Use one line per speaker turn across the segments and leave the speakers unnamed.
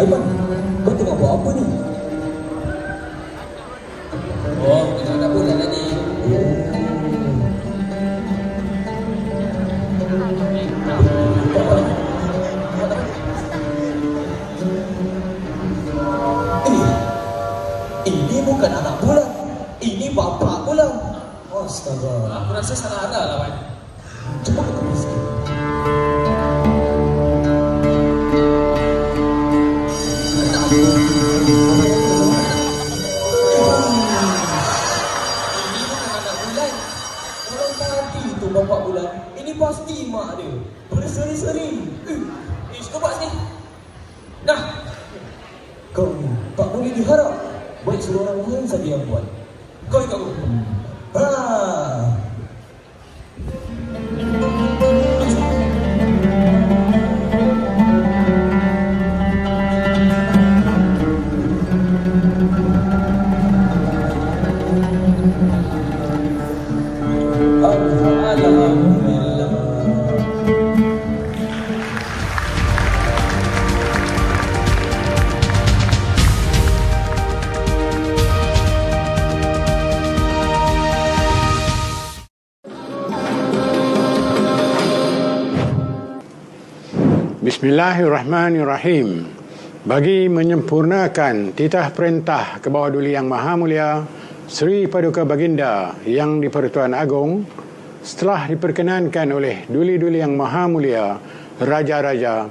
Aiman, kau tengah buat apa ni?
Oh, kita nak bulan tadi.
Ini bukan anak bulan. Ini bapak bulan. Astaga.
Aku rasa salah arah lah, Wan.
Cuba kita bersih. Bapak bulan, ini pasti mak dia berseri-seri.
Kau buat sini. Dah.
Kau ni tak boleh diharap. Baik suruh orang lain saja yang buat.
Kau ikut aku.
Bismillahirrahmanirrahim. Bagi menyempurnakan titah perintah ke bawah Duli Yang Maha Mulia Seri Paduka Baginda Yang di-Pertuan Agong, setelah diperkenankan oleh Duli-Duli Yang Maha Mulia Raja-Raja,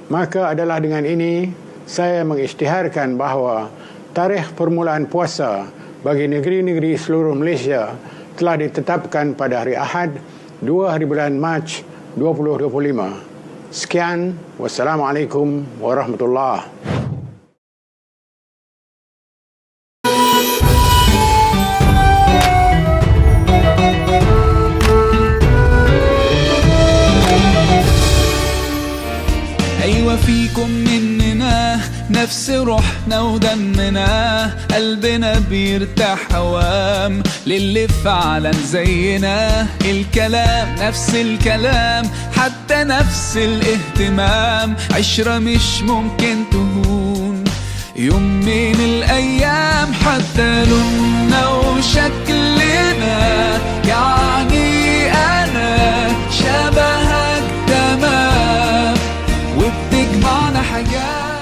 maka adalah dengan ini saya mengisytiharkan bahawa tarikh permulaan puasa bagi negeri-negeri seluruh Malaysia telah ditetapkan pada hari Ahad 2 hari bulan Mac 2025. Sekian, wassalamualaikum warahmatullahi.
أيوة فيكم مننا نفس روحنا ودمنا قلبنا بيرتاح هوام للي فعلا زينا الكلام نفس الكلام حتى نفس الاهتمام عشرة مش ممكن تهون يوم من الأيام حتى لوننا وشكلنا يعني أنا شبهك تمام وبتجمعنا حاجات